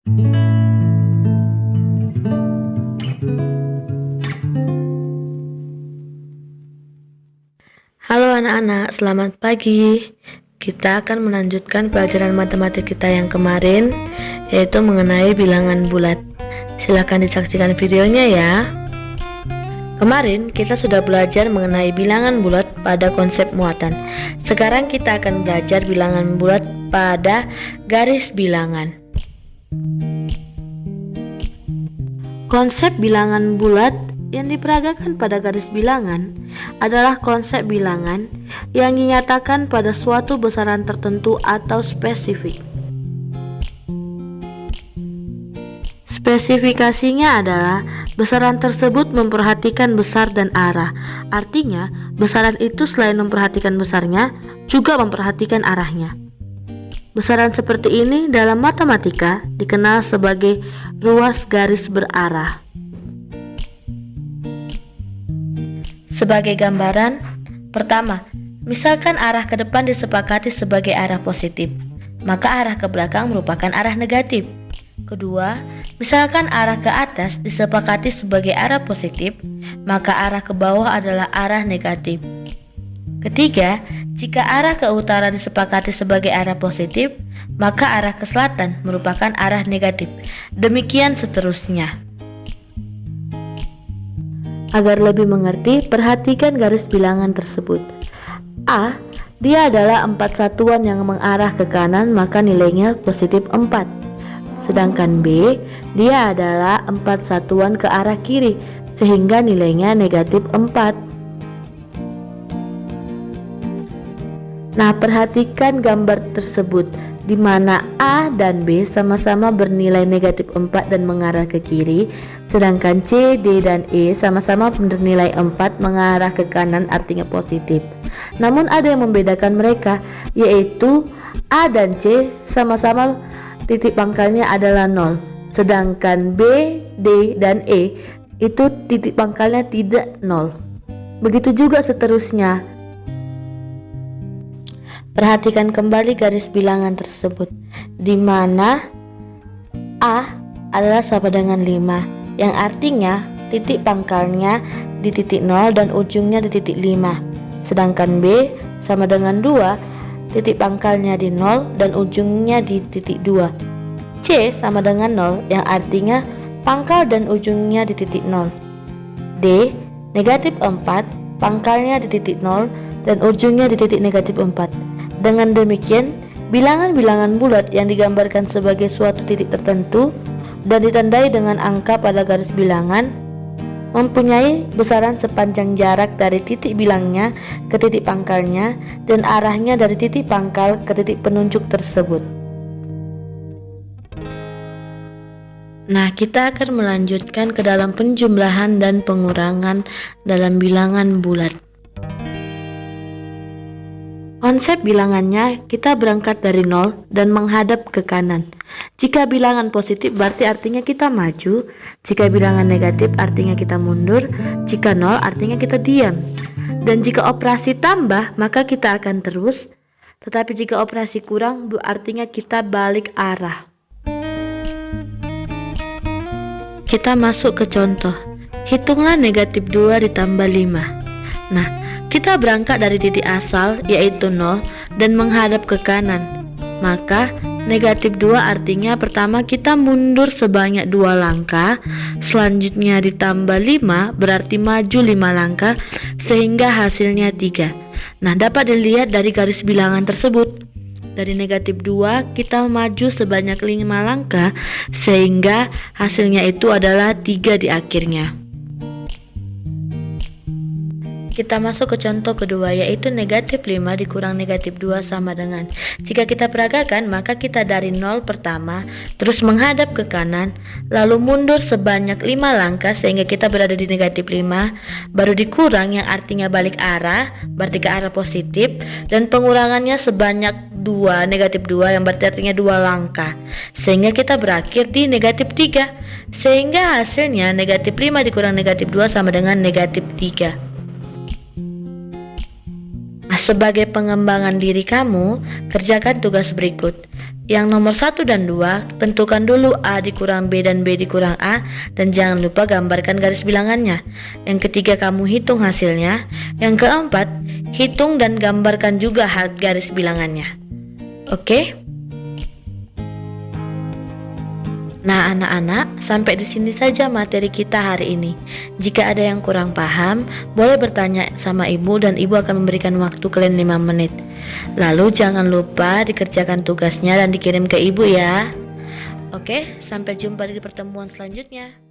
Halo anak-anak, selamat pagi. Kita akan melanjutkan pelajaran matematik kita yang kemarin, yaitu mengenai bilangan bulat. Silahkan disaksikan videonya ya. Kemarin kita sudah belajar mengenai bilangan bulat pada konsep muatan. Sekarang kita akan belajar bilangan bulat pada garis bilangan. Konsep bilangan bulat yang diperagakan pada garis bilangan adalah konsep bilangan yang dinyatakan pada suatu besaran tertentu atau spesifik. Spesifikasinya adalah besaran tersebut memperhatikan besar dan arah. Artinya, besaran itu selain memperhatikan besarnya, juga memperhatikan arahnya. Besaran seperti ini dalam matematika dikenal sebagai ruas garis berarah. Sebagai gambaran, pertama, misalkan arah ke depan disepakati sebagai arah positif, maka arah ke belakang merupakan arah negatif. Kedua, misalkan arah ke atas disepakati sebagai arah positif, maka arah ke bawah adalah arah negatif. Ketiga, jika arah ke utara disepakati sebagai arah positif, maka arah ke selatan merupakan arah negatif. Demikian seterusnya. Agar lebih mengerti, perhatikan garis bilangan tersebut. A, dia adalah 4 satuan yang mengarah ke kanan, maka nilainya positif 4. Sedangkan B, dia adalah 4 satuan ke arah kiri, sehingga nilainya negatif 4. Nah, perhatikan gambar tersebut, di mana A dan B sama-sama bernilai negatif 4 dan mengarah ke kiri, sedangkan C, D, dan E sama-sama bernilai 4 mengarah ke kanan, artinya positif. Namun ada yang membedakan mereka, yaitu A dan C sama-sama titik pangkalnya adalah 0, sedangkan B, D, dan E itu titik pangkalnya tidak 0. Begitu juga seterusnya. Perhatikan kembali garis bilangan tersebut, di mana A adalah sama dengan 5, yang artinya titik pangkalnya di titik 0 dan ujungnya di titik 5. Sedangkan B sama dengan 2, titik pangkalnya di 0 dan ujungnya di titik 2. C sama dengan 0, yang artinya pangkal dan ujungnya di titik 0. D negatif 4, pangkalnya di titik 0 dan ujungnya di titik negatif 4. Dengan demikian, bilangan-bilangan bulat yang digambarkan sebagai suatu titik tertentu dan ditandai dengan angka pada garis bilangan mempunyai besaran sepanjang jarak dari titik bilangnya ke titik pangkalnya dan arahnya dari titik pangkal ke titik penunjuk tersebut. Nah, kita akan melanjutkan ke dalam penjumlahan dan pengurangan dalam bilangan bulat. Konsep bilangannya, kita berangkat dari 0 dan menghadap ke kanan. Jika bilangan positif berarti artinya kita maju, jika bilangan negatif artinya kita mundur, jika 0 artinya kita diam. Dan jika operasi tambah maka kita akan terus, tetapi jika operasi kurang artinya kita balik arah. Kita masuk ke contoh. Hitunglah negatif 2 ditambah 5. Nah, kita berangkat dari titik asal yaitu 0 dan menghadap ke kanan. Maka negatif 2 artinya pertama kita mundur sebanyak 2 langkah, selanjutnya ditambah 5 berarti maju 5 langkah sehingga hasilnya 3. Nah, dapat dilihat dari garis bilangan tersebut. Dari negatif 2 kita maju sebanyak 5 langkah sehingga hasilnya itu adalah 3 di akhirnya. Kita masuk ke contoh kedua, yaitu negatif 5 dikurang negatif 2 sama dengan. Jika kita peragakan, maka kita dari 0 pertama, terus menghadap ke kanan, lalu mundur sebanyak 5 langkah sehingga kita berada di negatif 5, baru dikurang yang artinya balik arah, berarti ke arah positif, dan pengurangannya sebanyak 2, negatif 2 yang berarti artinya 2 langkah, sehingga kita berakhir di negatif 3, sehingga hasilnya negatif 5 dikurang negatif 2 sama dengan negatif 3. Sebagai pengembangan diri kamu, kerjakan tugas berikut. Yang nomor 1 dan 2, tentukan dulu A dikurang B dan B dikurang A, dan jangan lupa gambarkan garis bilangannya. Yang ketiga, kamu hitung hasilnya. Yang keempat, hitung dan gambarkan juga garis bilangannya. Oke? Nah anak-anak, sampai di sini saja materi kita hari ini. Jika ada yang kurang paham, boleh bertanya sama ibu dan ibu akan memberikan waktu kalian 5 menit. Lalu jangan lupa dikerjakan tugasnya dan dikirim ke ibu ya. Oke, sampai jumpa di pertemuan selanjutnya.